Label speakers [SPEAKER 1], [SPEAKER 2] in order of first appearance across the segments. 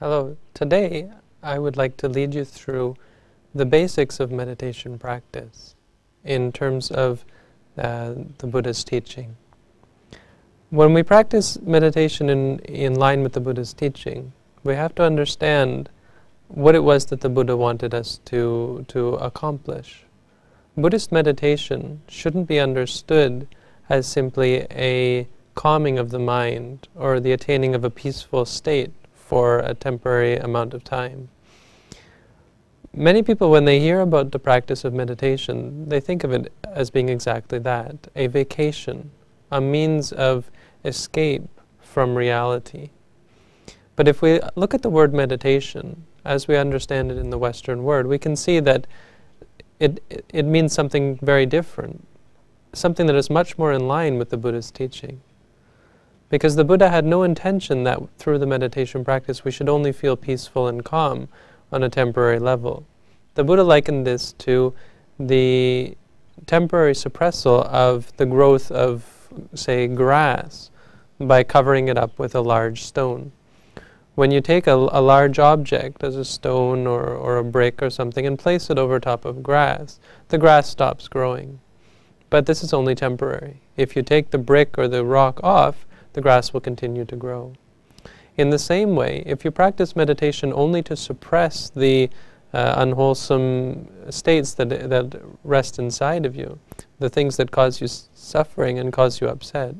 [SPEAKER 1] Hello. Today I would like to lead you through the basics of meditation practice in terms of the Buddha's teaching. When we practice meditation in line with the Buddha's teaching, we have to understand what it was that the Buddha wanted us to accomplish. Buddhist meditation shouldn't be understood as simply a calming of the mind or the attaining of a peaceful state for a temporary amount of time. Many people, when they hear about the practice of meditation, they think of it as being exactly that, a vacation, a means of escape from reality. But if we look at the word meditation, as we understand it in the Western world, we can see that it means something very different, something that is much more in line with the Buddha's teaching. Because the Buddha had no intention that through the meditation practice we should only feel peaceful and calm on a temporary level. The Buddha likened this to the temporary suppressal of the growth of, say, grass by covering it up with a large stone. When you take a large object, as a stone or a brick or something, and place it over top of grass, the grass stops growing. But this is only temporary. If you take the brick or the rock off, the grass will continue to grow. In the same way, if you practice meditation only to suppress the unwholesome states that rest inside of you, the things that cause you suffering and cause you upset,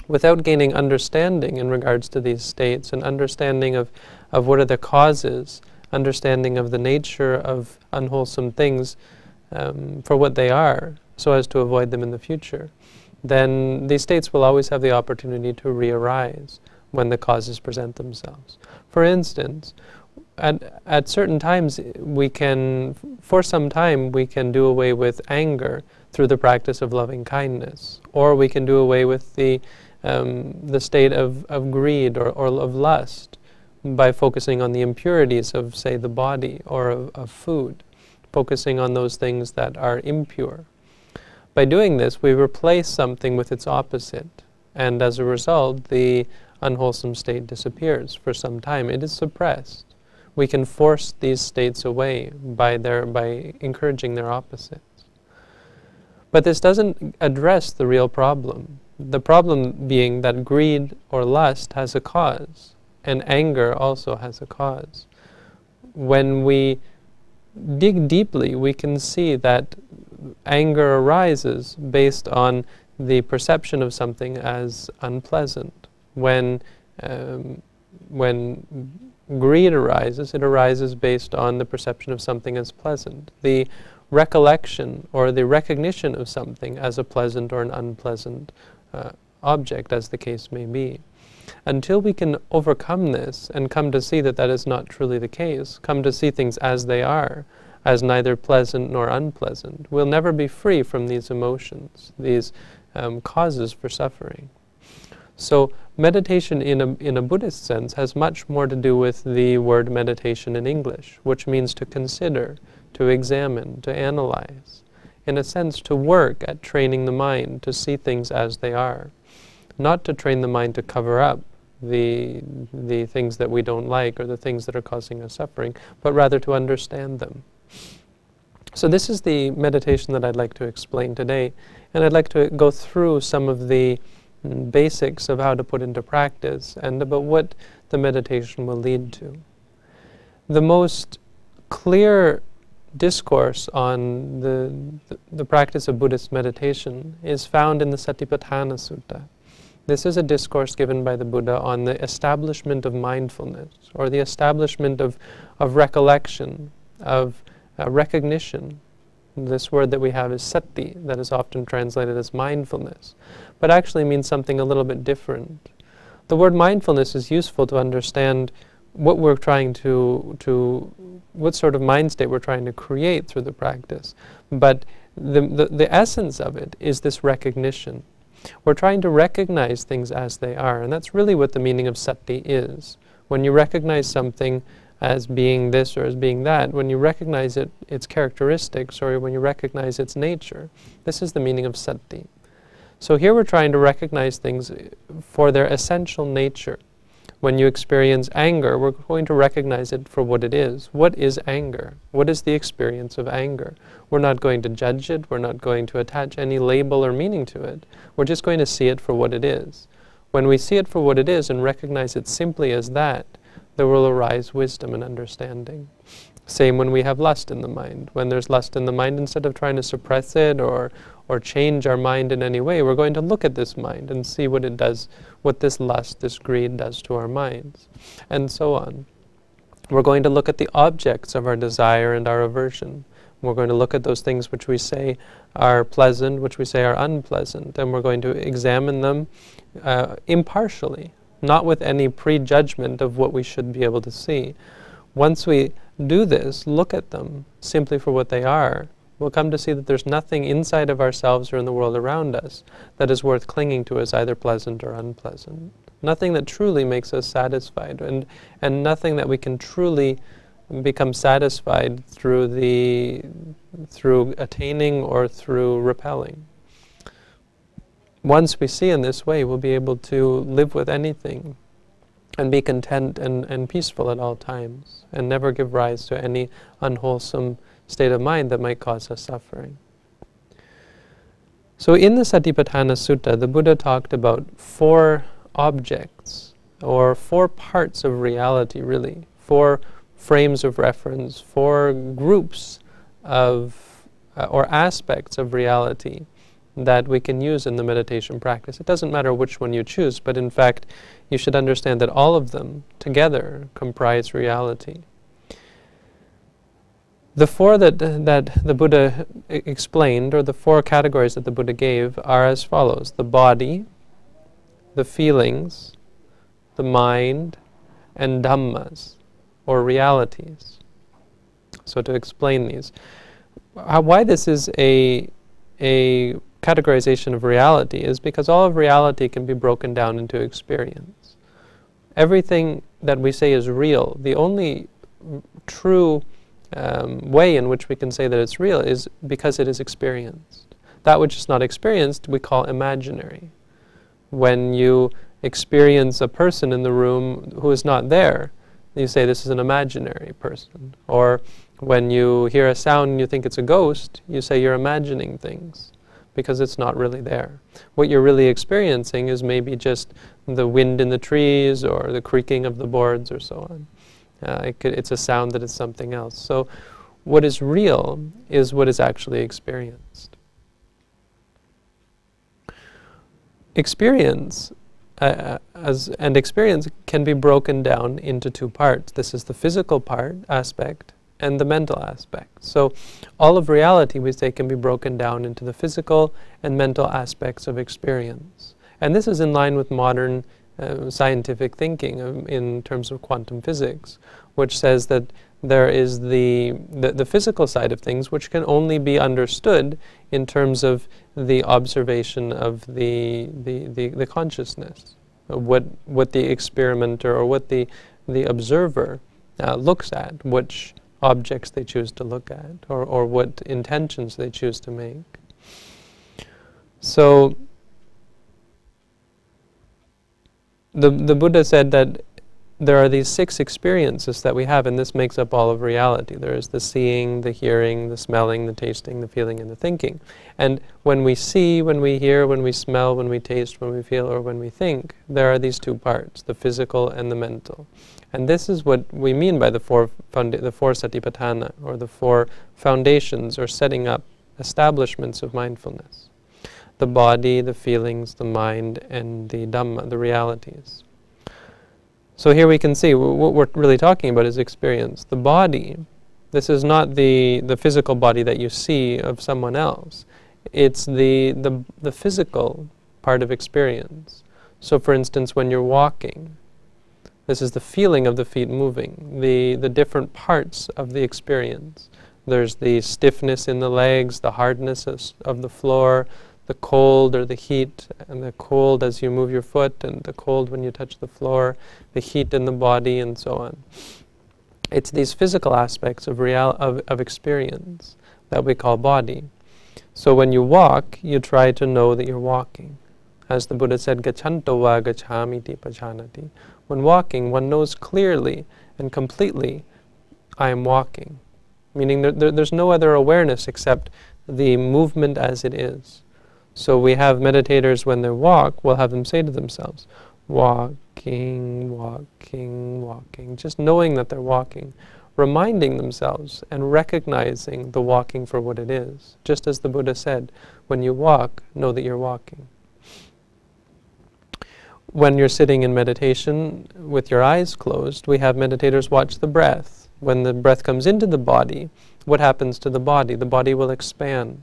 [SPEAKER 1] without gaining understanding in regards to these states and understanding of what are the causes, understanding of the nature of unwholesome things for what they are, so as to avoid them in the future, then these states will always have the opportunity to re-arise when the causes present themselves. For instance, at certain times for some time we can do away with anger through the practice of loving kindness, or we can do away with the state of greed or of lust by focusing on the impurities of, say, the body or of food, focusing on those things that are impure. By doing this, we replace something with its opposite, and as a result, the unwholesome state disappears for some time. It is suppressed. We can force these states away by encouraging their opposites. But this doesn't address the real problem. The problem being that greed or lust has a cause, and anger also has a cause. When we dig deeply, we can see that anger arises based on the perception of something as unpleasant. When greed arises, it arises based on the perception of something as pleasant. The recollection or the recognition of something as a pleasant or an unpleasant object, as the case may be. Until we can overcome this and come to see that that is not truly the case, come to see things as they are, as neither pleasant nor unpleasant, we'll never be free from these emotions, these causes for suffering. So meditation in a Buddhist sense has much more to do with the word meditation in English, which means to consider, to examine, to analyze. In a sense, to work at training the mind to see things as they are. Not to train the mind to cover up the things that we don't like or the things that are causing us suffering, but rather to understand them. So this is the meditation that I'd like to explain today, and I'd like to go through some of the basics of how to put into practice and about what the meditation will lead to. The most clear discourse on the practice of Buddhist meditation is found in the Satipatthana Sutta. This is a discourse given by the Buddha on the establishment of mindfulness, or the establishment of recollection, of recognition. This word that we have is sati, that is often translated as mindfulness, but actually means something a little bit different. The word mindfulness is useful to understand what we're trying what sort of mind state we're trying to create through the practice. But the essence of it is this recognition. We're trying to recognize things as they are, and that's really what the meaning of sati is. When you recognize something as being this or as being that, when you recognize its characteristics, or when you recognize its nature, this is the meaning of sati. So here we're trying to recognize things for their essential nature. When you experience anger, we're going to recognize it for what it is. What is anger? What is the experience of anger? We're not going to judge it. We're not going to attach any label or meaning to it. We're just going to see it for what it is. When we see it for what it is and recognize it simply as that, there will arise wisdom and understanding. Same when we have lust in the mind. When there's lust in the mind, instead of trying to suppress it or change our mind in any way, we're going to look at this mind and see what it does, what this lust, this greed does to our minds, and so on. We're going to look at the objects of our desire and our aversion. We're going to look at those things which we say are pleasant, which we say are unpleasant, and we're going to examine them impartially, not with any prejudgment of what we should be able to see. Once we do this, look at them simply for what they are, we'll come to see that there's nothing inside of ourselves or in the world around us that is worth clinging to as either pleasant or unpleasant. Nothing that truly makes us satisfied, and nothing that we can truly become satisfied through attaining or through repelling. Once we see in this way, we'll be able to live with anything and be content and peaceful at all times, and never give rise to any unwholesome state of mind that might cause us suffering. So in the Satipatthana Sutta, the Buddha talked about 4 objects, or 4 parts of reality really, 4 frames of reference, 4 groups of, or aspects of reality that we can use in the meditation practice. It doesn't matter which one you choose, but in fact, you should understand that all of them together comprise reality. The 4 that the Buddha explained, or the 4 categories that the Buddha gave, are as follows: the body, the feelings, the mind, and dhammas, or realities. So to explain these, why this is a categorization of reality is because all of reality can be broken down into experience. Everything that we say is real, the only true way in which we can say that it's real is because it is experienced. That which is not experienced we call imaginary. When you experience a person in the room who is not there, you say this is an imaginary person. Or when you hear a sound and you think it's a ghost, you say you're imagining things, because it's not really there. What you're really experiencing is maybe just the wind in the trees or the creaking of the boards or so on. It's a sound that is something else. So what is real is what is actually experienced. Experience experience can be broken down into 2 parts. This is the physical aspect and the mental aspect. So all of reality, we say, can be broken down into the physical and mental aspects of experience. And this is in line with modern scientific thinking in terms of quantum physics, which says that there is the physical side of things, which can only be understood in terms of the observation of the consciousness, what the experimenter or what the observer looks at, which objects they choose to look at, or what intentions they choose to make. So the Buddha said that there are these 6 experiences that we have, and this makes up all of reality. There is the seeing, the hearing, the smelling, the tasting, the feeling, and the thinking. And when we see, when we hear, when we smell, when we taste, when we feel, or when we think, there are these 2 parts, the physical and the mental. And this is what we mean by the four satipatthana, or the 4 foundations or setting up establishments of mindfulness. The body, the feelings, the mind, and the Dhamma, the realities. So here we can see what we're really talking about is experience. The body, this is not the physical body that you see of someone else. It's the physical part of experience. So for instance, when you're walking, this is the feeling of the feet moving, the different parts of the experience. There's the stiffness in the legs, the hardness of the floor, the cold or the heat, and the cold as you move your foot, and the cold when you touch the floor, the heat in the body, and so on. It's these physical aspects of experience that we call body. So when you walk, you try to know that you're walking. As the Buddha said, gachanto va gachamiti pajanati. When walking, one knows clearly and completely, I am walking. Meaning there's no other awareness except the movement as it is. So we have meditators when they walk, we'll have them say to themselves, walking, walking, walking, just knowing that they're walking, reminding themselves and recognizing the walking for what it is. Just as the Buddha said, when you walk, know that you're walking. When you're sitting in meditation with your eyes closed, we have meditators watch the breath. When the breath comes into the body, what happens to the body? The body will expand,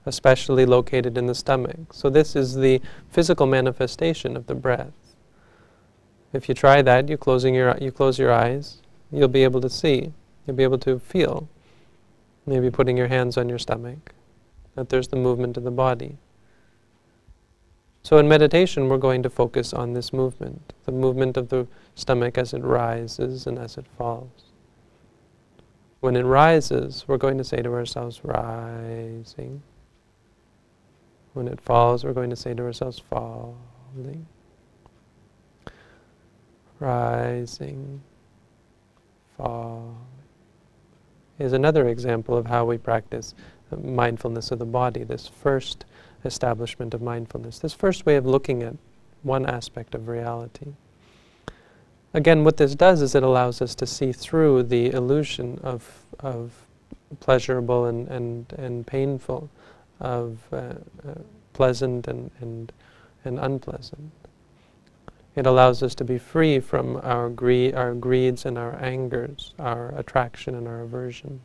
[SPEAKER 1] especially located in the stomach. So this is the physical manifestation of the breath. If you try that, you close your eyes, you'll be able to see, you'll be able to feel, maybe putting your hands on your stomach, that there's the movement of the body. So in meditation, we're going to focus on this movement, the movement of the stomach as it rises and as it falls. When it rises, we're going to say to ourselves, rising. When it falls, we're going to say to ourselves, falling. Rising, falling. Is another example of how we practice mindfulness of the body, this first establishment of mindfulness, this first way of looking at one aspect of reality. Again, what this does is it allows us to see through the illusion of pleasurable and painful, of pleasant and unpleasant. It allows us to be free from our greeds and our angers, our attraction and our aversion,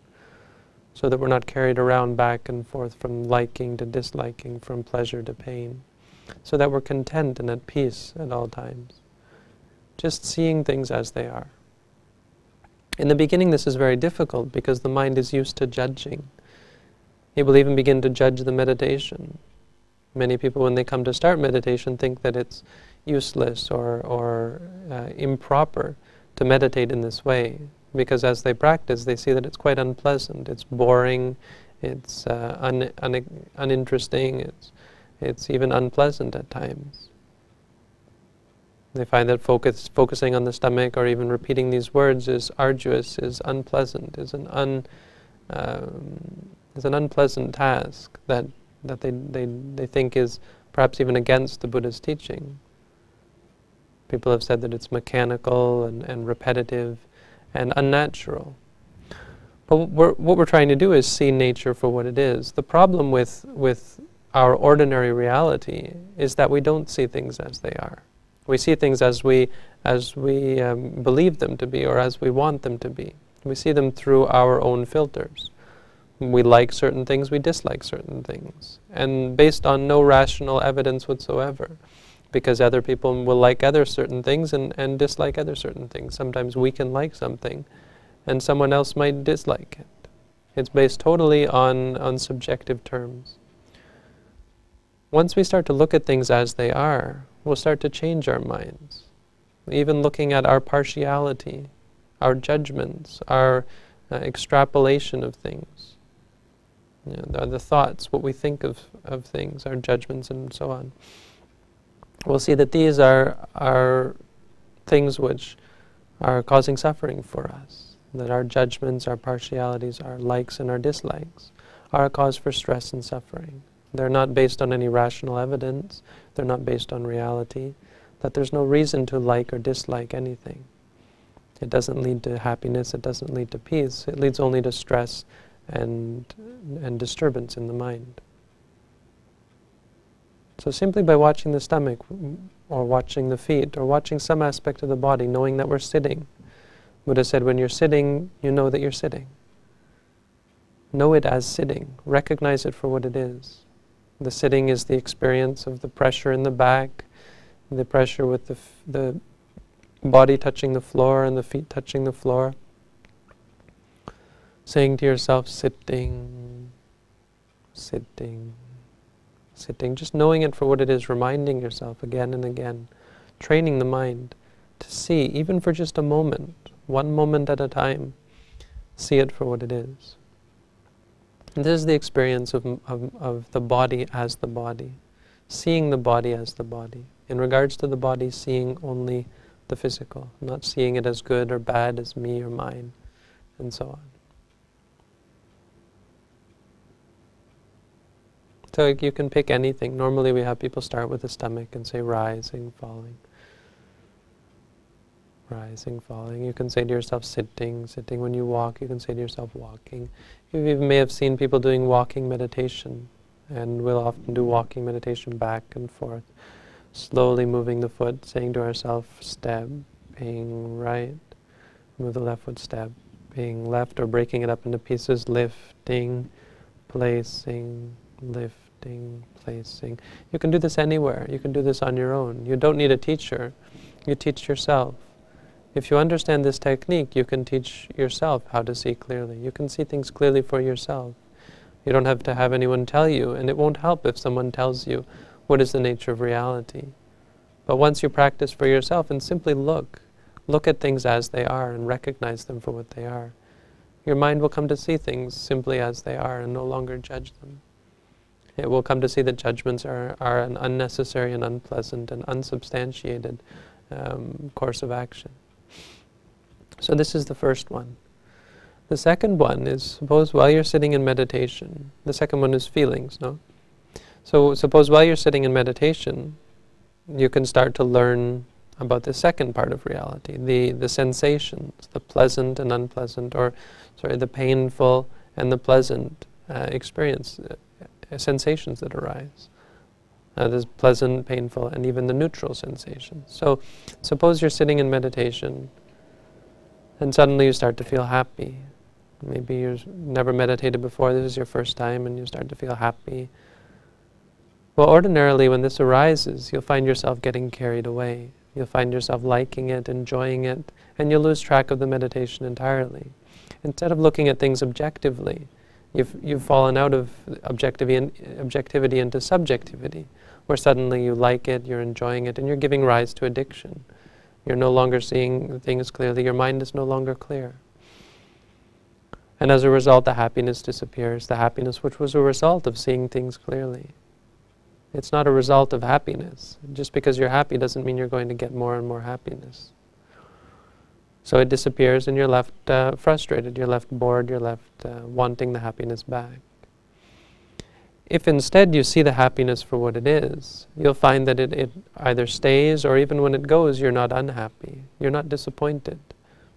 [SPEAKER 1] so that we're not carried around back and forth from liking to disliking, from pleasure to pain, so that we're content and at peace at all times. Just seeing things as they are. In the beginning, this is very difficult because the mind is used to judging. It will even begin to judge the meditation. Many people, when they come to start meditation, think that it's useless or improper to meditate in this way, because as they practice, they see that it's quite unpleasant, it's boring, it's uninteresting, it's even unpleasant at times. They find that focusing on the stomach or even repeating these words is arduous, is unpleasant, is an unpleasant task that they think is perhaps even against the Buddha's teaching. People have said that it's mechanical and repetitive and unnatural. But what we're trying to do is see nature for what it is. The problem with our ordinary reality is that we don't see things as they are. We see things as we believe them to be or as we want them to be. We see them through our own filters. We like certain things, we dislike certain things, and based on no rational evidence whatsoever, because other people will like other certain things and dislike other certain things. Sometimes we can like something, and someone else might dislike it. It's based totally on subjective terms. Once we start to look at things as they are, we'll start to change our minds. Even looking at our partiality, our judgments, our extrapolation of things, the thoughts, what we think of things, our judgments and so on. We'll see that these are things which are causing suffering for us, that our judgments, our partialities, our likes and our dislikes are a cause for stress and suffering. They're not based on any rational evidence, they're not based on reality, that there's no reason to like or dislike anything. It doesn't lead to happiness, it doesn't lead to peace, it leads only to stress and disturbance in the mind. So simply by watching the stomach, or watching the feet, or watching some aspect of the body, knowing that we're sitting. Buddha said, when you're sitting, you know that you're sitting. Know it as sitting. Recognize it for what it is. The sitting is the experience of the pressure in the back, the pressure with the body touching the floor and the feet touching the floor. Saying to yourself, sitting, sitting, sitting. Just knowing it for what it is, reminding yourself again and again. Training the mind to see, even for just a moment, one moment at a time, see it for what it is. And this is the experience of the body as the body. seeing the body as the body. In regards to the body, seeing only the physical, not seeing it as good or bad, as me or mine, and so on. So you can pick anything. Normally we have people start with the stomach and say rising, falling. Rising, falling. You can say to yourself sitting, sitting. When you walk, you can say to yourself walking. You even may have seen people doing walking meditation, and we'll often do walking meditation back and forth, slowly moving the foot, saying to ourselves, stepping right, move the left foot, stepping left, or breaking it up into pieces, lifting, placing, lifting, placing. You can do this anywhere. You can do this on your own. You don't need a teacher. You teach yourself. If you understand this technique, you can teach yourself how to see clearly. You can see things clearly for yourself. You don't have to have anyone tell you, and it won't help if someone tells you what is the nature of reality. But once you practice for yourself and simply look at things as they are and recognize them for what they are, your mind will come to see things simply as they are and no longer judge them. It will come to see that judgments are an unnecessary and unpleasant and unsubstantiated course of action. So this is the first one. The second one is, suppose while you're sitting in meditation, the second one is feelings, no? So suppose while you're sitting in meditation, you can start to learn about the second part of reality, the sensations, the pleasant and unpleasant, or sorry, the painful and the pleasant sensations that arise. There's pleasant, painful, and even the neutral sensations. So suppose you're sitting in meditation, and suddenly you start to feel happy. Maybe you've never meditated before, this is your first time, and you start to feel happy. Well, ordinarily when this arises, you'll find yourself getting carried away. You'll find yourself liking it, enjoying it, and you'll lose track of the meditation entirely. Instead of looking at things objectively, you've fallen out of objectivity into subjectivity, where suddenly you like it, you're enjoying it, and you're giving rise to addiction. You're no longer seeing things clearly. Your mind is no longer clear. And as a result, the happiness disappears, the happiness which was a result of seeing things clearly. It's not a result of happiness. Just because you're happy doesn't mean you're going to get more and more happiness. So it disappears and you're left frustrated, you're left bored, you're left wanting the happiness back. If instead you see the happiness for what it is, you'll find that it either stays, or even when it goes, you're not unhappy. You're not disappointed,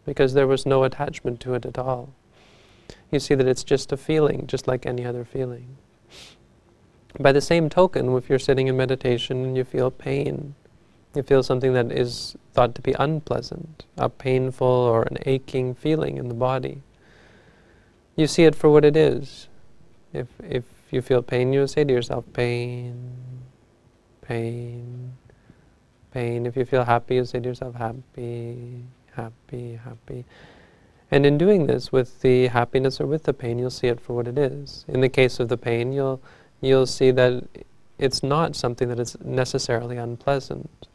[SPEAKER 1] because there was no attachment to it at all. You see that it's just a feeling, just like any other feeling. By the same token, if you're sitting in meditation and you feel pain, you feel something that is thought to be unpleasant, a painful or an aching feeling in the body, you see it for what it is. If you feel pain, you say to yourself, pain, pain, pain. If you feel happy, you say to yourself, happy, happy, happy. And in doing this, with the happiness or with the pain, you'll see it for what it is. In the case of the pain, you'll see that it's not something that is necessarily unpleasant.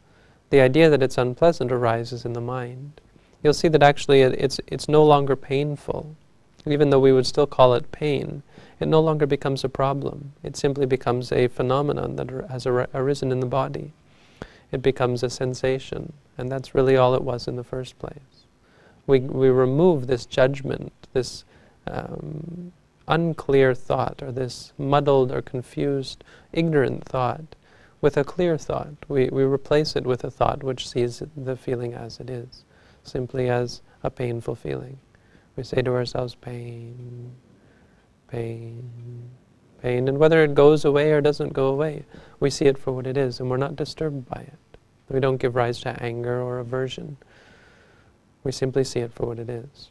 [SPEAKER 1] The idea that it's unpleasant arises in the mind. You'll see that actually it's no longer painful. Even though we would still call it pain, it no longer becomes a problem. It simply becomes a phenomenon that has arisen in the body. It becomes a sensation, and that's really all it was in the first place. We remove this judgment, this unclear thought, or this muddled or confused, ignorant thought, with a clear thought. We replace it with a thought which sees the feeling as it is, simply as a painful feeling. We say to ourselves, pain, pain, pain, and whether it goes away or doesn't go away, we see it for what it is, and we're not disturbed by it. We don't give rise to anger or aversion. We simply see it for what it is.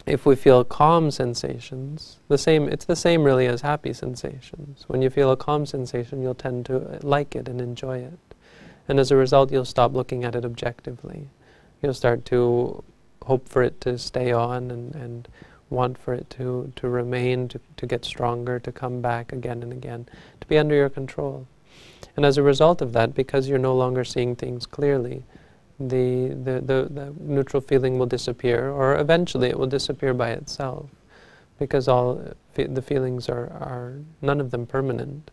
[SPEAKER 1] If we feel calm sensations, it's the same really as happy sensations. When you feel a calm sensation, you'll tend to like it and enjoy it. And as a result, you'll stop looking at it objectively. You'll start to hope for it to stay on and want for it to remain, to get stronger, to come back again and again, to be under your control. And as a result of that, because you're no longer seeing things clearly, the neutral feeling will disappear, or eventually it will disappear by itself, because all the feelings are none of them permanent.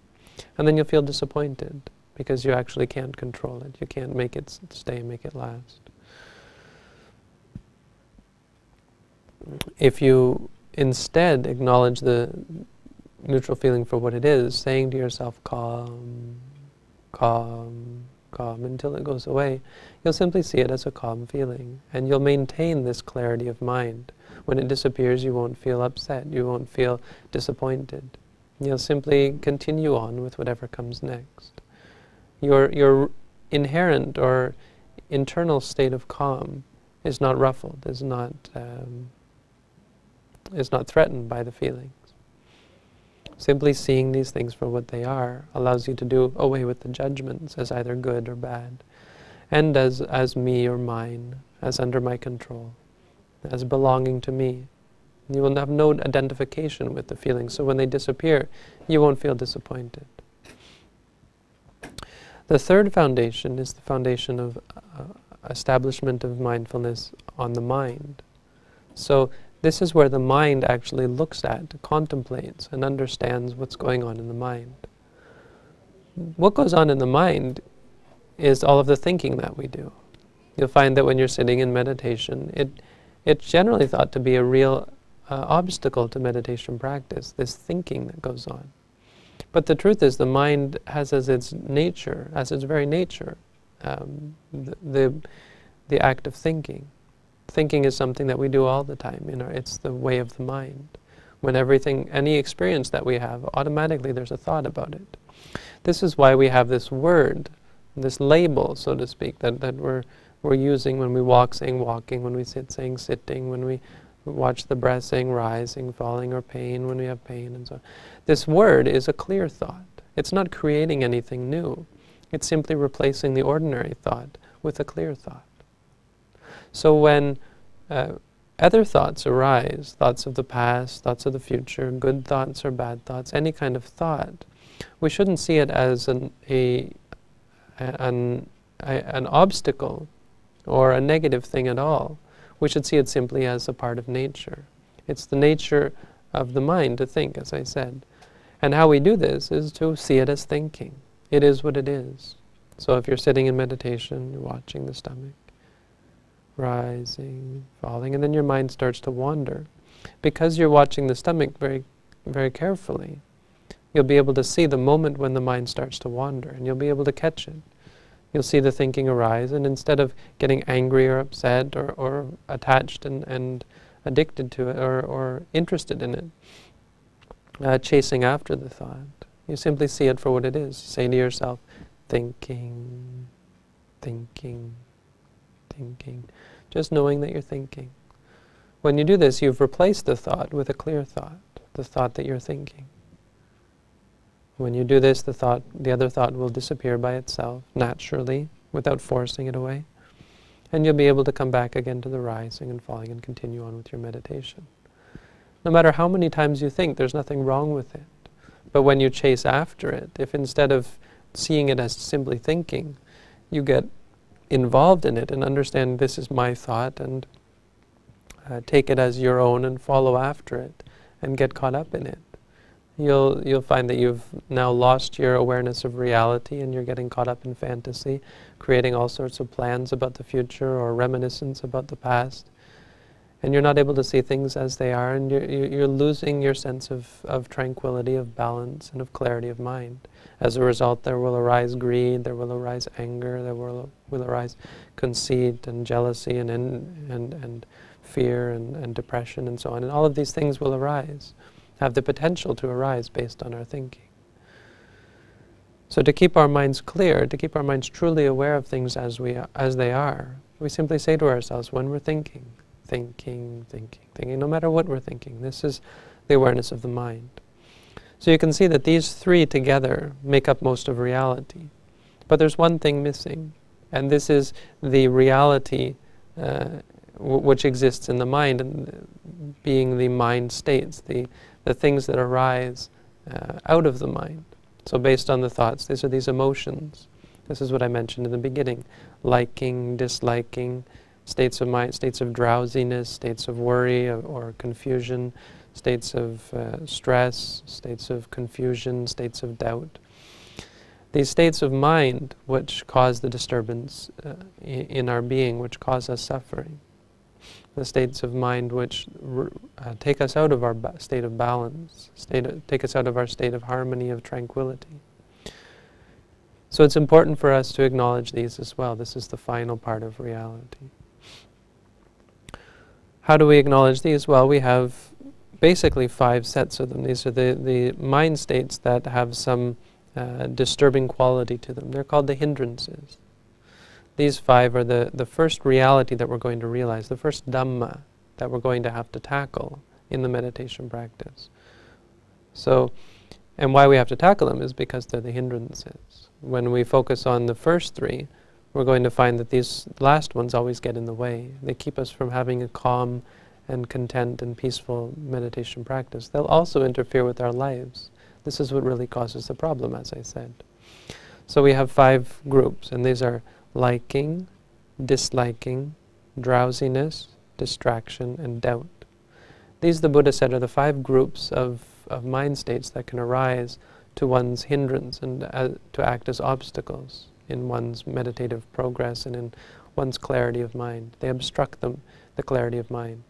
[SPEAKER 1] And then you'll feel disappointed because you actually can't control it. You can't make it stay, make it last. If you instead acknowledge the neutral feeling for what it is, saying to yourself, calm, calm, calm, until it goes away, you'll simply see it as a calm feeling, and you'll maintain this clarity of mind. When it disappears, you won't feel upset, you won't feel disappointed. You'll simply continue on with whatever comes next. Your inherent or internal state of calm is not ruffled, is not threatened by the feelings. Simply seeing these things for what they are allows you to do away with the judgments as either good or bad, and as me or mine, as under my control, as belonging to me. You will have no identification with the feelings, so when they disappear, you won't feel disappointed. The third foundation is the foundation of establishment of mindfulness on the mind. So this is where the mind actually looks at, contemplates, and understands what's going on in the mind. What goes on in the mind is all of the thinking that we do. You'll find that when you're sitting in meditation, it's generally thought to be a real obstacle to meditation practice, this thinking that goes on. But the truth is, the mind has as its nature, as its very nature, the act of thinking. Thinking is something that we do all the time. It's the way of the mind. When any experience that we have, automatically there's a thought about it. This is why we have this word, this label, so to speak, that we're using when we walk, saying walking, when we sit, saying sitting, when we watch the breath, saying rising, falling, or pain, when we have pain, and so on. This word is a clear thought. It's not creating anything new. It's simply replacing the ordinary thought with a clear thought. So when other thoughts arise, thoughts of the past, thoughts of the future, good thoughts or bad thoughts, any kind of thought, we shouldn't see it as an obstacle or a negative thing at all. We should see it simply as a part of nature. It's the nature of the mind to think, as I said. And how we do this is to see it as thinking. It is what it is. So if you're sitting in meditation, you're watching the stomach, rising, falling, and then your mind starts to wander. Because you're watching the stomach very, very carefully, you'll be able to see the moment when the mind starts to wander, and you'll be able to catch it. You'll see the thinking arise, and instead of getting angry or upset or attached and addicted to it or interested in it, chasing after the thought, you simply see it for what it is. Say to yourself, thinking, thinking, thinking, just knowing that you're thinking. When you do this, you've replaced the thought with a clear thought, the thought that you're thinking. When you do this, the other thought will disappear by itself, naturally, without forcing it away. And you'll be able to come back again to the rising and falling and continue on with your meditation. No matter how many times you think, there's nothing wrong with it. But when you chase after it, if instead of seeing it as simply thinking, you get involved in it and understand this is my thought and take it as your own and follow after it and get caught up in it, you'll find that you've now lost your awareness of reality and you're getting caught up in fantasy, creating all sorts of plans about the future or reminiscence about the past. And you're not able to see things as they are, and you're losing your sense of tranquility, of balance, and of clarity of mind. As a result, there will arise greed, there will arise anger, there will arise conceit and jealousy and fear and depression and so on. And all of these things will arise, have the potential to arise based on our thinking. So to keep our minds clear, to keep our minds truly aware of things as they are, we simply say to ourselves when we're thinking, no matter what we're thinking. This is the awareness of the mind. So you can see that these three together make up most of reality. But there's one thing missing, and this is the reality which exists in the mind, and being the mind states, the things that arise out of the mind. So based on the thoughts, these are these emotions. This is what I mentioned in the beginning. Liking, disliking, states of mind, states of drowsiness, states of worry or confusion, states of stress, states of confusion, states of doubt. These states of mind which cause the disturbance in our being, which cause us suffering, the states of mind which take us out of our state of balance, take us out of our state of harmony, of tranquility. So it's important for us to acknowledge these as well. This is the final part of reality. How do we acknowledge these? Well, we have basically 5 sets of them. These are the mind states that have some disturbing quality to them. They're called the hindrances. These 5 are the first reality that we're going to realize, the first Dhamma that we're going to have to tackle in the meditation practice. So, and why we have to tackle them is because they're the hindrances. When we focus on the first 3, we're going to find that these last ones always get in the way. They keep us from having a calm and content and peaceful meditation practice. They'll also interfere with our lives. This is what really causes the problem, as I said. So we have 5 groups, and these are liking, disliking, drowsiness, distraction, and doubt. These, the Buddha said, are the 5 groups of mind states that can arise to one's hindrance and to act as obstacles in one's meditative progress and in one's clarity of mind. They obstruct the clarity of mind.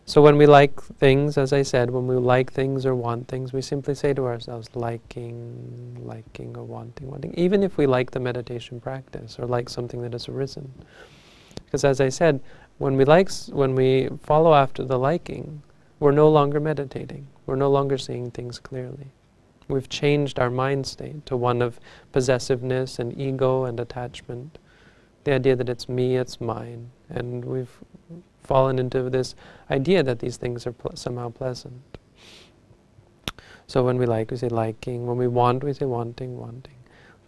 [SPEAKER 1] So when we like things, as I said, when we like things or want things, we simply say to ourselves, liking, or wanting. Even if we like the meditation practice or like something that has arisen. Because as I said, when we follow after the liking, we're no longer meditating. We're no longer seeing things clearly. We've changed our mind state to one of possessiveness and ego and attachment. The idea that it's me, it's mine. And we've fallen into this idea that these things are somehow pleasant. So when we like, we say liking. When we want, we say wanting.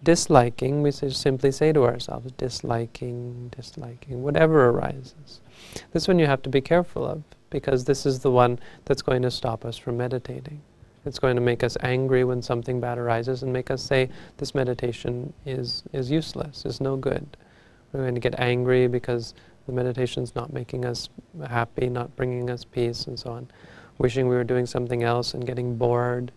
[SPEAKER 1] Disliking, we simply say to ourselves, disliking, whatever arises. This one you have to be careful of, because this is the one that's going to stop us from meditating. It's going to make us angry when something bad arises and make us say, this meditation is useless, is no good. We're going to get angry because the meditation's not making us happy, not bringing us peace, and so on. Wishing we were doing something else and getting bored,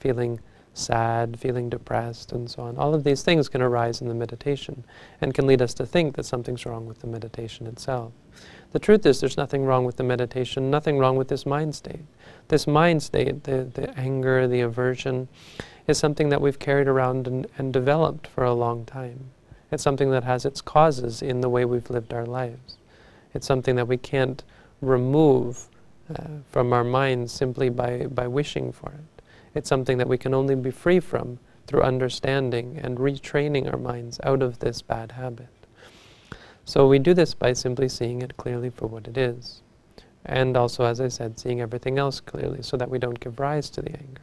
[SPEAKER 1] feeling sad, feeling depressed, and so on. All of these things can arise in the meditation and can lead us to think that something's wrong with the meditation itself. The truth is, there's nothing wrong with the meditation, nothing wrong with this mind state. This mind state, the anger, the aversion, is something that we've carried around and developed for a long time. It's something that has its causes in the way we've lived our lives. It's something that we can't remove from our minds simply by wishing for it. It's something that we can only be free from through understanding and retraining our minds out of this bad habit. So we do this by simply seeing it clearly for what it is. And also, as I said, seeing everything else clearly so that we don't give rise to the anger.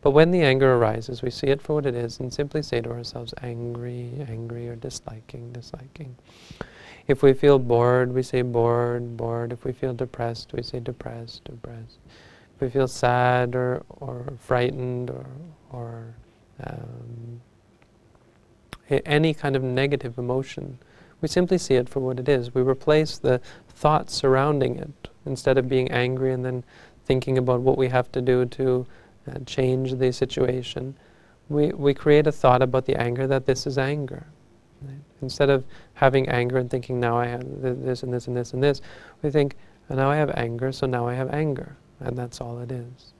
[SPEAKER 1] But when the anger arises, we see it for what it is and simply say to ourselves, angry, or disliking. If we feel bored, we say bored. If we feel depressed, we say depressed. If we feel sad or frightened or any kind of negative emotion, we simply see it for what it is. We replace the thoughts surrounding it. Instead of being angry and then thinking about what we have to do to change the situation, we create a thought about the anger that this is anger. Right? Instead of having anger and thinking, now I have this and this and this and this, we think, now I have anger, so now I have anger. And that's all it is.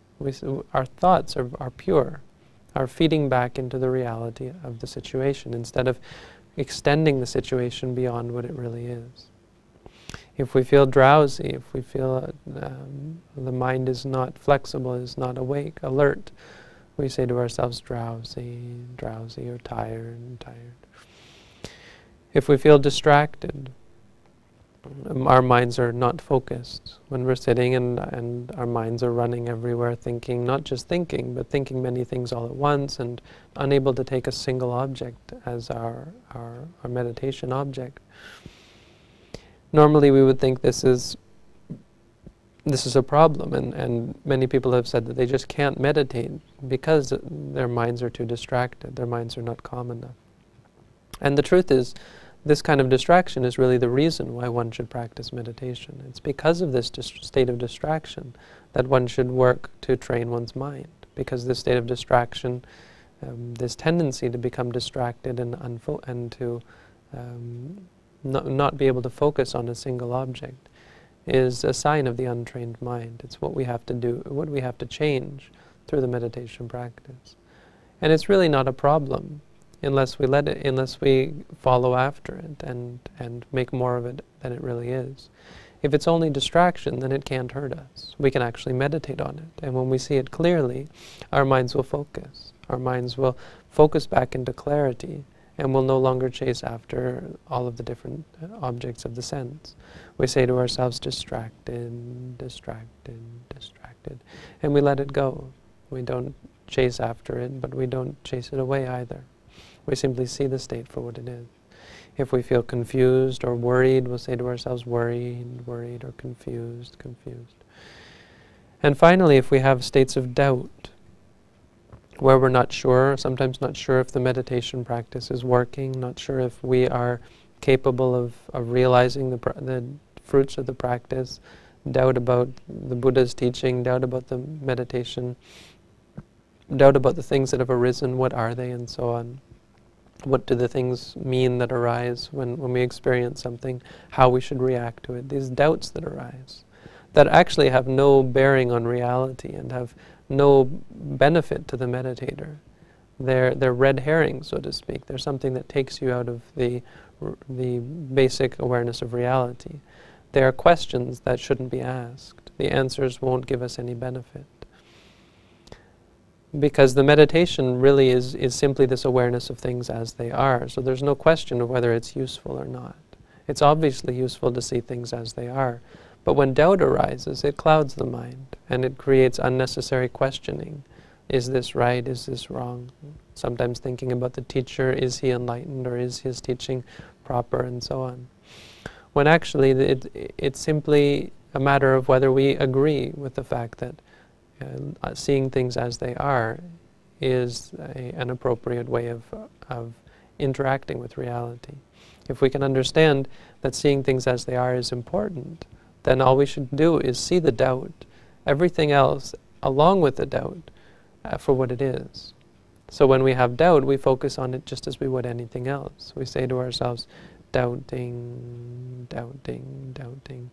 [SPEAKER 1] Our thoughts are pure, are feeding back into the reality of the situation instead of extending the situation beyond what it really is. If we feel drowsy, if we feel the mind is not flexible, is not awake, alert, we say to ourselves, drowsy, or tired. If we feel distracted, our minds are not focused. When we're sitting and our minds are running everywhere, thinking, not just thinking, but thinking many things all at once and unable to take a single object as our meditation object. Normally we would think this is a problem, and many people have said that they just can't meditate because their minds are too distracted, their minds are not calm enough. And the truth is, this kind of distraction is really the reason why one should practice meditation. It's because of this state of distraction that one should work to train one's mind, because this state of distraction this tendency to become distracted and to not be able to focus on a single object is a sign of the untrained mind. It's what we have to do, what we have to change through the meditation practice. And it's really not a problem unless we let it, unless we follow after it and make more of it than it really is. If it's only distraction, then it can't hurt us. We can actually meditate on it. And when we see it clearly, our minds will focus. Our minds will focus back into clarity, and will no longer chase after all of the different objects of the sense. We say to ourselves, distracted, distracted, distracted, and we let it go. We don't chase after it, but we don't chase it away either. We simply see the state for what it is. If we feel confused or worried, we'll say to ourselves, worried, worried, or confused, confused. And finally, if we have states of doubt, where we're not sure, sometimes not sure if the meditation practice is working, not sure if we are capable of realizing the fruits of the practice, doubt about the Buddha's teaching, doubt about the meditation, doubt about the things that have arisen, what are they, and so on. What do the things mean that arise when we experience something, how we should react to it, these doubts that arise, that actually have no bearing on reality and have no benefit to the meditator. They're red herrings, so to speak. They're something that takes you out of the basic awareness of reality. They are questions that shouldn't be asked. The answers won't give us any benefit. Because the meditation really is simply this awareness of things as they are. So there's no question of whether it's useful or not. It's obviously useful to see things as they are. But when doubt arises, it clouds the mind, and it creates unnecessary questioning. Is this right? Is this wrong? Sometimes thinking about the teacher, is he enlightened, or is his teaching proper, and so on. When actually it's simply a matter of whether we agree with the fact that seeing things as they are is an appropriate way of interacting with reality. If we can understand that seeing things as they are is important, then all we should do is see the doubt, everything else along with the doubt, for what it is. So when we have doubt, we focus on it just as we would anything else. We say to ourselves, doubting, doubting, doubting.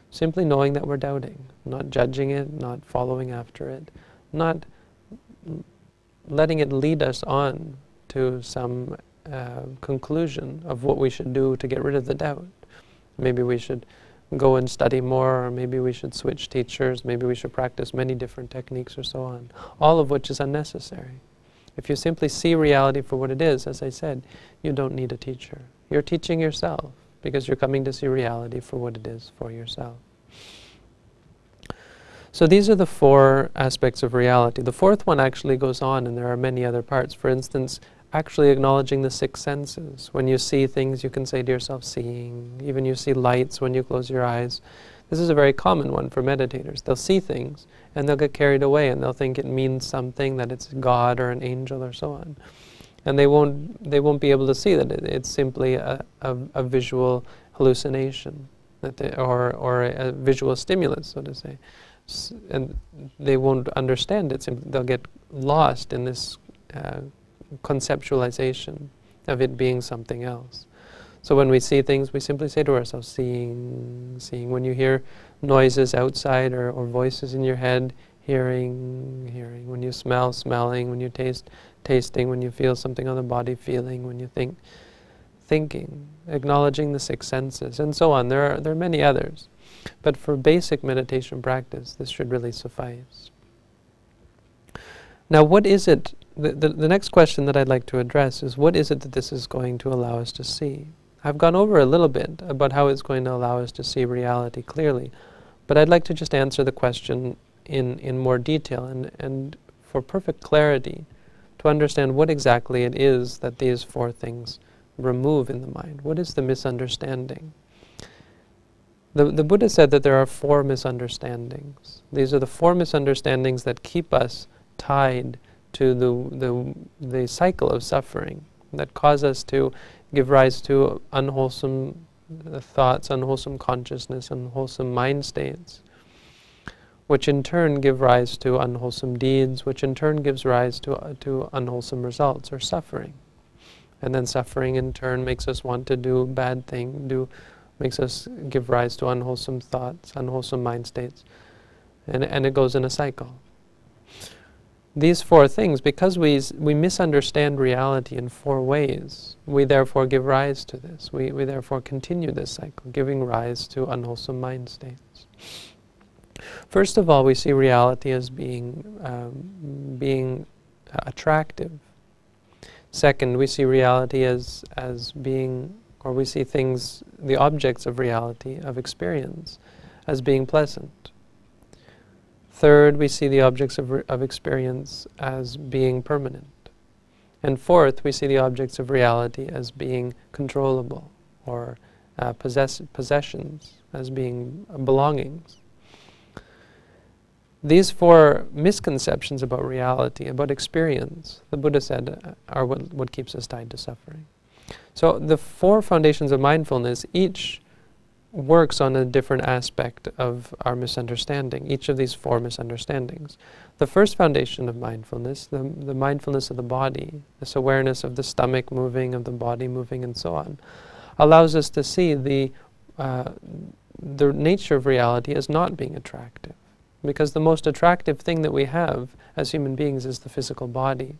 [SPEAKER 1] Simply knowing that we're doubting, not judging it, not following after it, not letting it lead us on to some conclusion of what we should do to get rid of the doubt. Maybe we should go and study more, or maybe we should switch teachers, maybe we should practice many different techniques or so on, all of which is unnecessary. If you simply see reality for what it is, as I said, you don't need a teacher. You're teaching yourself, because you're coming to see reality for what it is for yourself. So these are the four aspects of reality. The fourth one actually goes on, and there are many other parts. For instance, actually acknowledging the six senses. When you see things, you can say to yourself, seeing. Even you see lights when you close your eyes. This is a very common one for meditators. They'll see things, and they'll get carried away, and they'll think it means something, that it's God or an angel or so on. And they won't be able to see that it's simply a visual hallucination, or a visual stimulus, so to say. And they won't understand it. They'll get lost in this conceptualization of it being something else. So when we see things, we simply say to ourselves, seeing, seeing. When you hear noises outside or voices in your head, hearing, hearing. When you smell, smelling. When you taste, tasting. When you feel something on the body, feeling. When you think, thinking. Acknowledging the six senses, and so on. There are many others. But for basic meditation practice, this should really suffice. Now, what is it? The next question that I'd like to address is, what is it that this is going to allow us to see? I've gone over a little bit about how it's going to allow us to see reality clearly, but I'd like to just answer the question in more detail and for perfect clarity, to understand what exactly it is that these four things remove in the mind. What is the misunderstanding? The Buddha said that there are four misunderstandings. These are the four misunderstandings that keep us tied to the cycle of suffering, that cause us to give rise to unwholesome thoughts, unwholesome consciousness, unwholesome mind states. which in turn give rise to unwholesome deeds, which in turn gives rise to unwholesome results or suffering. And then suffering in turn makes us want to do bad things, makes us give rise to unwholesome thoughts, unwholesome mind states, and it goes in a cycle. These four things, because we misunderstand reality in four ways, we therefore give rise to this. We therefore continue this cycle, giving rise to unwholesome mind states. First of all, we see reality as being attractive. Second, we see reality as being, or we see things, the objects of reality, of experience, as being pleasant. Third, we see the objects of experience as being permanent. And fourth, we see the objects of reality as being controllable, or possessions, as being belongings. These four misconceptions about reality, about experience, the Buddha said, are what keeps us tied to suffering. So the four foundations of mindfulness, each works on a different aspect of our misunderstanding, each of these four misunderstandings. The first foundation of mindfulness, the mindfulness of the body, this awareness of the stomach moving, of the body moving, and so on, allows us to see the nature of reality as not being attractive. Because the most attractive thing that we have as human beings is the physical body.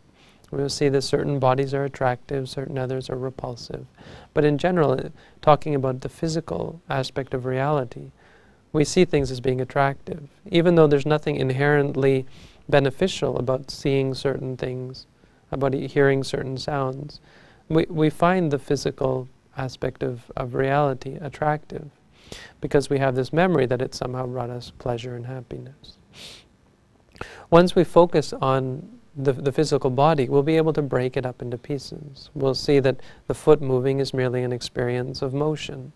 [SPEAKER 1] We will see that certain bodies are attractive, certain others are repulsive. But in general, talking about the physical aspect of reality, we see things as being attractive. Even though there's nothing inherently beneficial about seeing certain things, about hearing certain sounds, we find the physical aspect of reality attractive, because we have this memory that it somehow brought us pleasure and happiness. Once we focus on the physical body, we'll be able to break it up into pieces. We'll see that the foot moving is merely an experience of motion.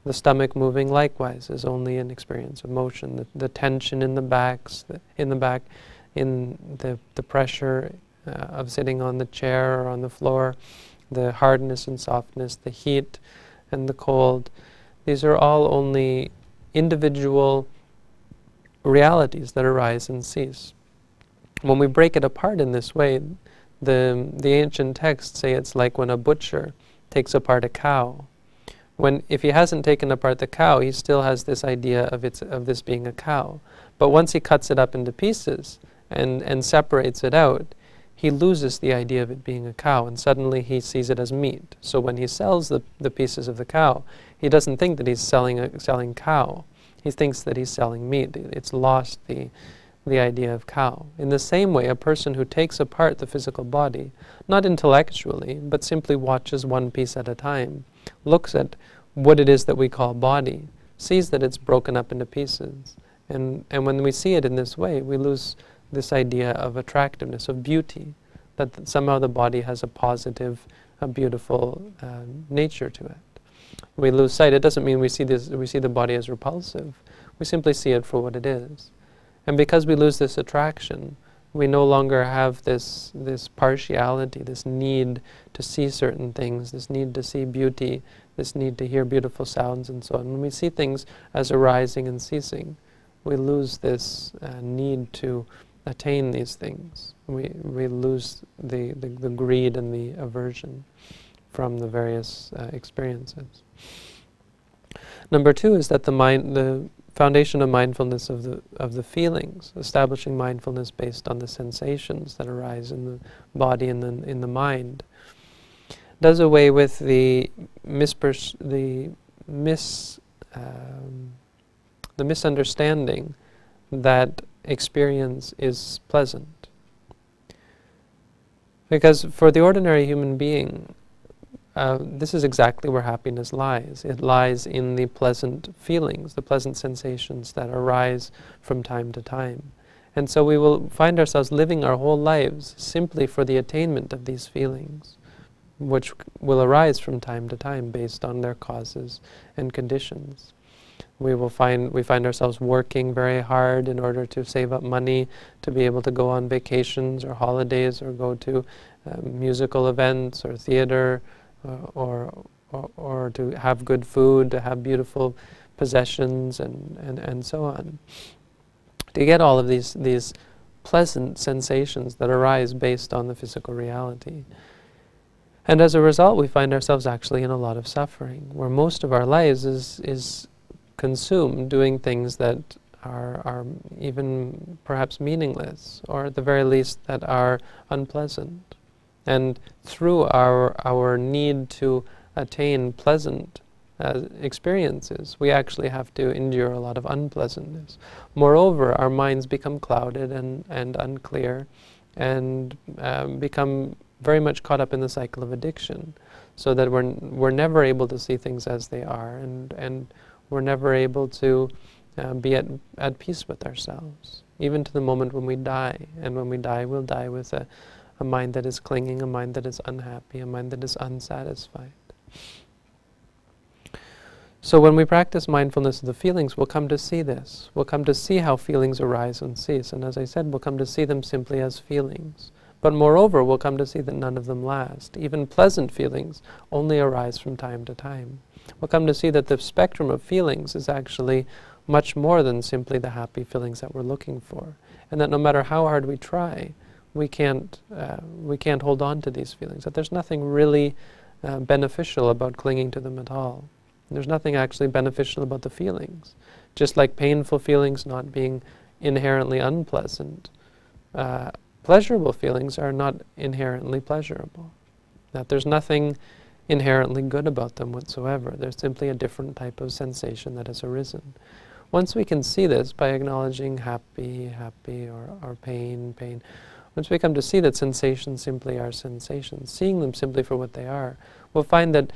[SPEAKER 1] The stomach moving likewise is only an experience of motion. The tension in the back, in the pressure of sitting on the chair or on the floor, the hardness and softness, the heat and the cold, these are all only individual realities that arise and cease. When we break it apart in this way, the ancient texts say it's like when a butcher takes apart a cow. If he hasn't taken apart the cow, he still has this idea of this being a cow. But once he cuts it up into pieces and separates it out, he loses the idea of it being a cow, and suddenly he sees it as meat. So when he sells the pieces of the cow, he doesn't think that he's selling cow. He thinks that he's selling meat. It's lost the idea of cow. In the same way, a person who takes apart the physical body, not intellectually, but simply watches one piece at a time, looks at what it is that we call body, sees that it's broken up into pieces. And when we see it in this way, we lose this idea of attractiveness, of beauty, that somehow the body has a positive, a beautiful nature to it. We lose sight. It doesn't mean we see the body as repulsive. We simply see it for what it is. And because we lose this attraction, we no longer have this partiality, this need to see certain things, this need to see beauty, this need to hear beautiful sounds and so on. When we see things as arising and ceasing, we lose this need to attain these things. We lose the greed and the aversion from the various experiences. Number two is that the foundation of mindfulness of the feelings, establishing mindfulness based on the sensations that arise in the body and in the mind, does away with the misunderstanding that experience is pleasant. Because for the ordinary human being, this is exactly where happiness lies. It lies in the pleasant feelings, the pleasant sensations that arise from time to time. And so we will find ourselves living our whole lives simply for the attainment of these feelings, which will arise from time to time based on their causes and conditions. We find ourselves working very hard in order to save up money to be able to go on vacations or holidays or go to musical events or theater, or to have good food, to have beautiful possessions and so on. to get all of these pleasant sensations that arise based on the physical reality. And as a result, we find ourselves actually in a lot of suffering, where most of our lives is consumed doing things that are even perhaps meaningless, or at the very least that are unpleasant. And through our need to attain pleasant experiences, we actually have to endure a lot of unpleasantness. Moreover, our minds become clouded and unclear, and become very much caught up in the cycle of addiction, so that we're never able to see things as they are, and we're never able to be at peace with ourselves, even to the moment when we die. And when we die, we'll die with a mind that is clinging, a mind that is unhappy, a mind that is unsatisfied. So when we practice mindfulness of the feelings, we'll come to see this. We'll come to see how feelings arise and cease. And as I said, we'll come to see them simply as feelings. But moreover, we'll come to see that none of them last. Even pleasant feelings only arise from time to time. We'll come to see that the spectrum of feelings is actually much more than simply the happy feelings that we're looking for. And that no matter how hard we try, we can't hold on to these feelings. That there's nothing really beneficial about clinging to them at all. There's nothing actually beneficial about the feelings. Just like painful feelings not being inherently unpleasant, pleasurable feelings are not inherently pleasurable. That there's nothing inherently good about them whatsoever. There's simply a different type of sensation that has arisen. Once we can see this by acknowledging happy, or pain, once we come to see that sensations simply are sensations, seeing them simply for what they are, we'll find that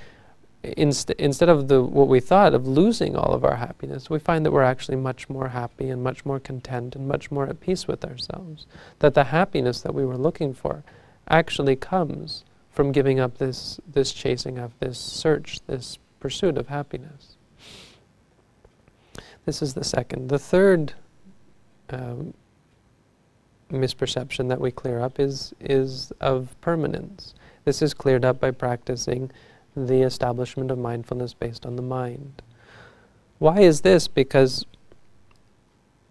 [SPEAKER 1] instead of what we thought of losing all of our happiness, we find that we're actually much more happy and much more content and much more at peace with ourselves. That the happiness that we were looking for actually comes from giving up this chasing of this search, this pursuit of happiness. This is the second. The third misperception that we clear up is of permanence. This is cleared up by practicing the establishment of mindfulness based on the mind. Why is this? Because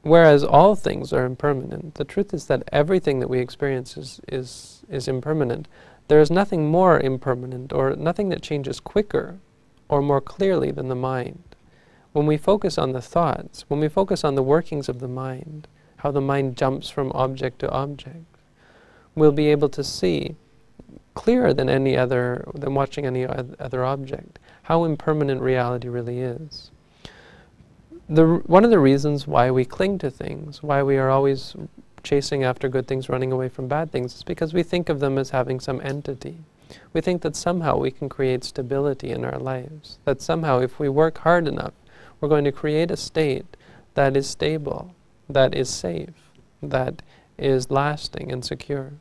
[SPEAKER 1] whereas all things are impermanent, the truth is that everything that we experience is impermanent. There is nothing more impermanent, or nothing that changes quicker or more clearly than the mind. When we focus on the thoughts, when we focus on the workings of the mind, how the mind jumps from object to object, we'll be able to see clearer than watching any other object, how impermanent reality really is. One of the reasons why we cling to things, why we are always chasing after good things, running away from bad things, is because we think of them as having some entity. We think that somehow we can create stability in our lives, that somehow if we work hard enough, we're going to create a state that is stable, that is safe, that is lasting and secure.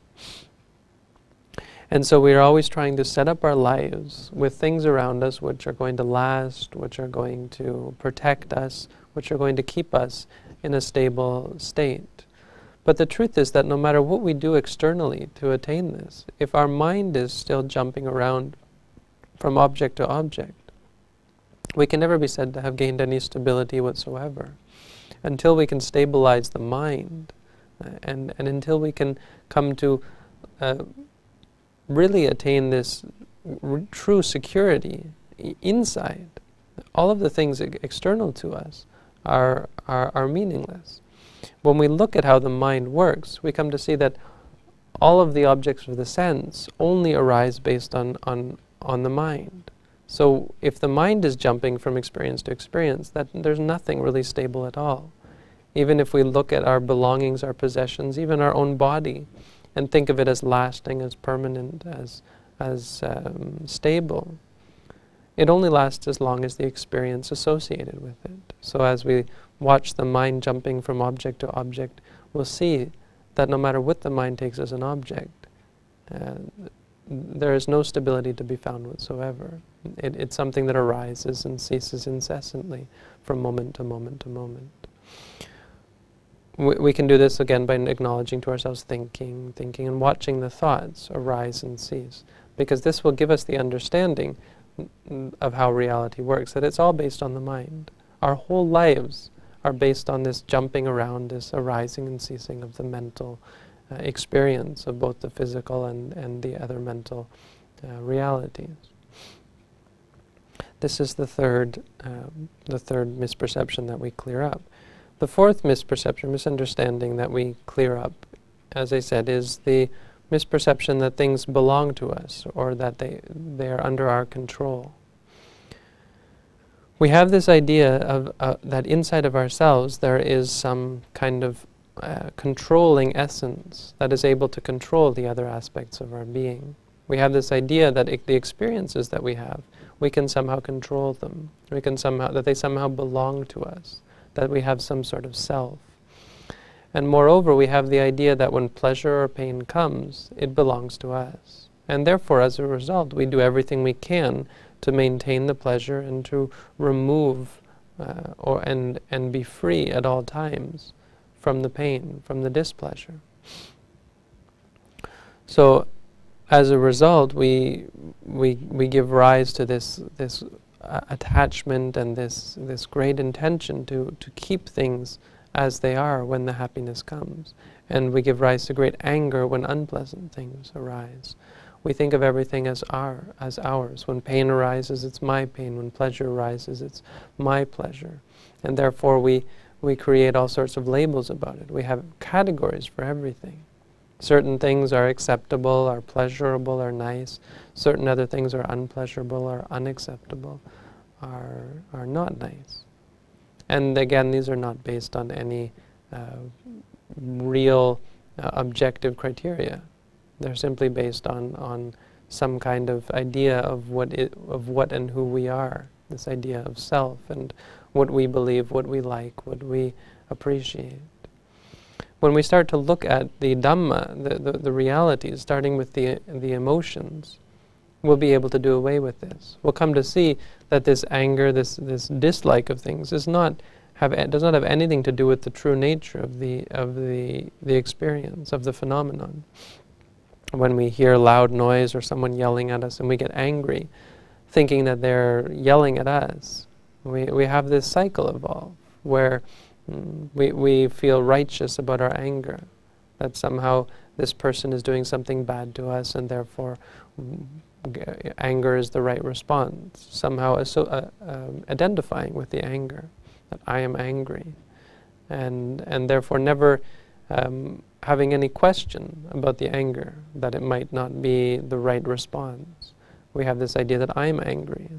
[SPEAKER 1] And so we are always trying to set up our lives with things around us which are going to last, which are going to protect us, which are going to keep us in a stable state. But the truth is that no matter what we do externally to attain this, if our mind is still jumping around from object to object, we can never be said to have gained any stability whatsoever. Until we can stabilize the mind, and until we can come to really attain this true security inside, all of the things external to us are meaningless. When we look at how the mind works, we come to see that all of the objects of the sense only arise based on the mind. So if the mind is jumping from experience to experience, there's nothing really stable at all. Even if we look at our belongings, our possessions, even our own body, and think of it as lasting, as permanent, as stable, it only lasts as long as the experience associated with it. So as we watch the mind jumping from object to object, we'll see that no matter what the mind takes as an object, there is no stability to be found whatsoever. It's something that arises and ceases incessantly from moment to moment to moment. We can do this again by acknowledging to ourselves thinking, and watching the thoughts arise and cease, because this will give us the understanding of how reality works, that it's all based on the mind. Our whole lives are based on this jumping around, this arising and ceasing of the mental experience of both the physical and the other mental realities. This is the third misperception that we clear up. The fourth misperception, misunderstanding that we clear up, as I said, is the misperception that things belong to us, or that they are under our control. We have this idea of that inside of ourselves there is some kind of controlling essence that is able to control the other aspects of our being. We have this idea that the experiences that we have, we can somehow control them. That they somehow belong to us, that we have some sort of self. And moreover, we have the idea that when pleasure or pain comes, it belongs to us. And therefore, as a result, we do everything we can to maintain the pleasure and to remove and be free at all times from the pain, from the displeasure. So, as a result, we give rise to this attachment and this great intention to keep things as they are when the happiness comes. And we give rise to great anger when unpleasant things arise. We think of everything as ours. When pain arises, it's my pain. When pleasure arises, it's my pleasure. And therefore we create all sorts of labels about it. We have categories for everything. Certain things are acceptable, are pleasurable, are nice. Certain other things are unpleasurable, are unacceptable, are not nice. And again, these are not based on any real objective criteria. They're simply based on some kind of idea of what and who we are. This idea of self and what we believe, what we like, what we appreciate. When we start to look at the Dhamma, the realities, starting with the emotions, we'll be able to do away with this. We'll come to see that this anger, this dislike of things, does not have anything to do with the true nature of the experience, of the phenomenon. When we hear loud noise or someone yelling at us and we get angry, thinking that they're yelling at us, we have this cycle evolve where we feel righteous about our anger, that somehow this person is doing something bad to us and therefore anger is the right response, somehow identifying with the anger, that I am angry, and therefore never having any question about the anger, that it might not be the right response. We have this idea that I'm angry.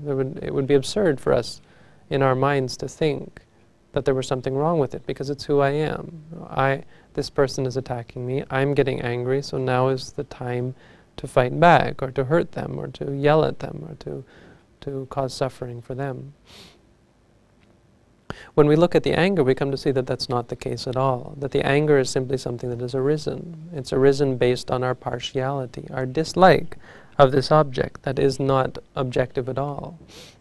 [SPEAKER 1] It would be absurd for us in our minds to think that there was something wrong with it, because it's who I am. This person is attacking me, I'm getting angry, so now is the time to fight back, or to hurt them, or to yell at them, or to cause suffering for them. When we look at the anger, we come to see that that's not the case at all, that the anger is simply something that has arisen. It's arisen based on our partiality, our dislike of this object that is not objective at all,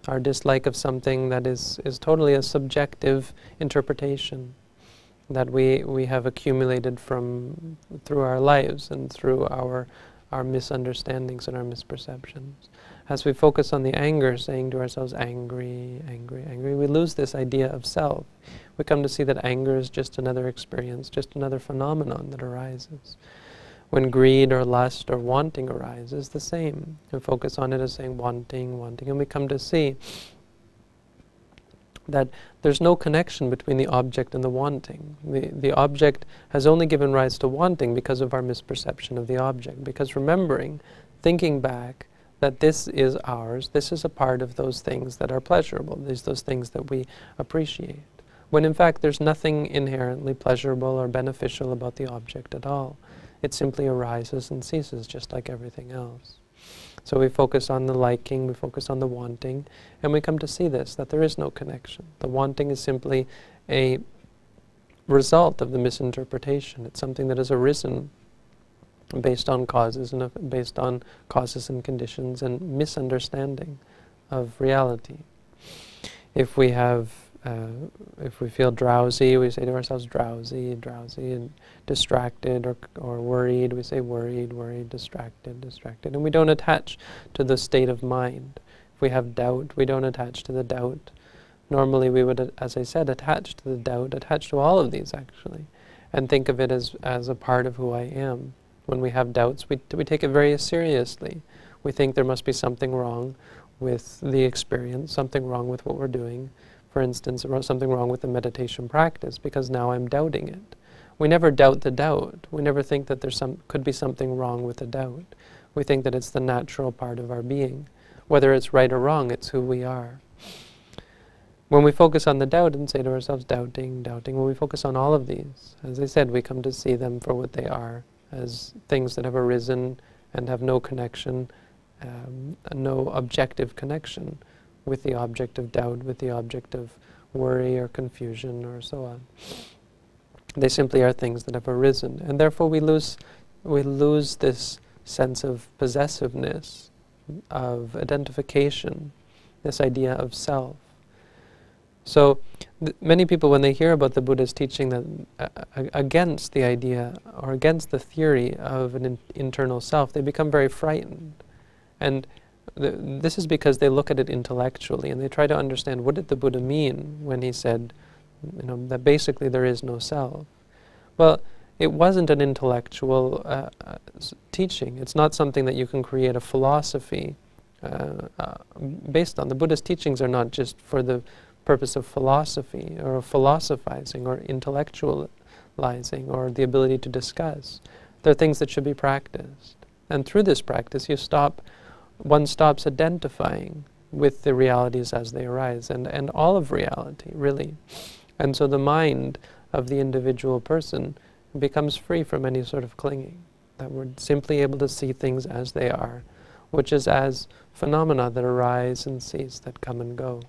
[SPEAKER 1] our dislike of something that is totally a subjective interpretation that we have accumulated through our lives and through our misunderstandings and our misperceptions. As we focus on the anger, saying to ourselves, angry, angry, angry, we lose this idea of self. We come to see that anger is just another experience, just another phenomenon that arises. When greed or lust or wanting arises, the same. We focus on it as saying wanting, wanting, and we come to see that there's no connection between the object and the wanting. The object has only given rise to wanting because of our misperception of the object. Because remembering, thinking back, that this is ours, this is a part of those things that are pleasurable, those things that we appreciate. When in fact there's nothing inherently pleasurable or beneficial about the object at all. It simply arises and ceases just like everything else. So we focus on the liking, we focus on the wanting, and we come to see this, that there is no connection. The wanting is simply a result of the misinterpretation. It's something that has arisen based on causes and conditions and misunderstanding of reality. If we feel drowsy, we say to ourselves drowsy, drowsy, and distracted or worried, we say worried, worried, distracted, distracted, and we don't attach to the state of mind. If we have doubt, we don't attach to the doubt. Normally we would, as I said, attach to the doubt, attach to all of these actually, and think of it as a part of who I am. When we have doubts, we take it very seriously. We think there must be something wrong with the experience, something wrong with what we're doing. For instance, something wrong with the meditation practice, because now I'm doubting it. We never doubt the doubt. We never think that could be something wrong with the doubt. We think that it's the natural part of our being. Whether it's right or wrong, it's who we are. When we focus on the doubt and say to ourselves, doubting, doubting, when we focus on all of these, as I said, we come to see them for what they are, as things that have arisen and have no connection, no objective connection with the object of doubt, with the object of worry or confusion or so on. They simply are things that have arisen, and therefore we lose this sense of possessiveness, of identification, this idea of self. So many people, when they hear about the Buddha's teaching that against the idea or against the theory of an internal self, they become very frightened. And this is because they look at it intellectually and they try to understand, what did the Buddha mean when he said, that basically there is no self? Well, it wasn't an intellectual teaching. It's not something that you can create a philosophy based on. The Buddha's teachings are not just for the purpose of philosophy or of philosophizing or intellectualizing or the ability to discuss. They're things that should be practiced. And through this practice, one stops identifying with the realities as they arise, and all of reality, really. And so the mind of the individual person becomes free from any sort of clinging, that we're simply able to see things as they are, which is as phenomena that arise and cease, that come and go.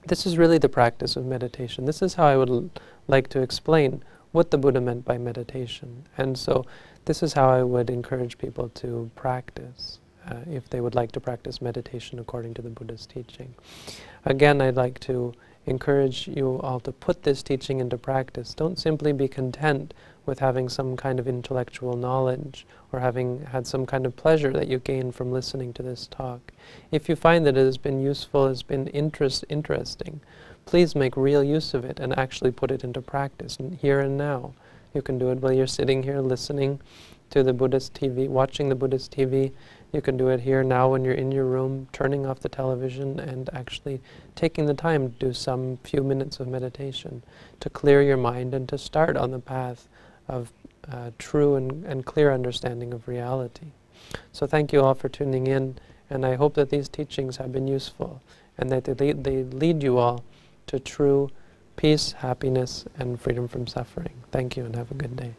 [SPEAKER 1] This is really the practice of meditation. This is how I would like to explain what the Buddha meant by meditation. And so this is how I would encourage people to practice, if they would like to practice meditation according to the Buddha's teaching. Again, I'd like to encourage you all to put this teaching into practice. Don't simply be content with having some kind of intellectual knowledge or having had some kind of pleasure that you gain from listening to this talk. If you find that it has been useful, has been interesting, please make real use of it and actually put it into practice here and now. You can do it while you're sitting here listening to the Buddhist TV, watching the Buddhist TV. You can do it here now when you're in your room, turning off the television and actually taking the time to do some few minutes of meditation to clear your mind and to start on the path of true and clear understanding of reality. So thank you all for tuning in, and I hope that these teachings have been useful and that they lead you all to true peace, happiness, and freedom from suffering. Thank you and have a good day.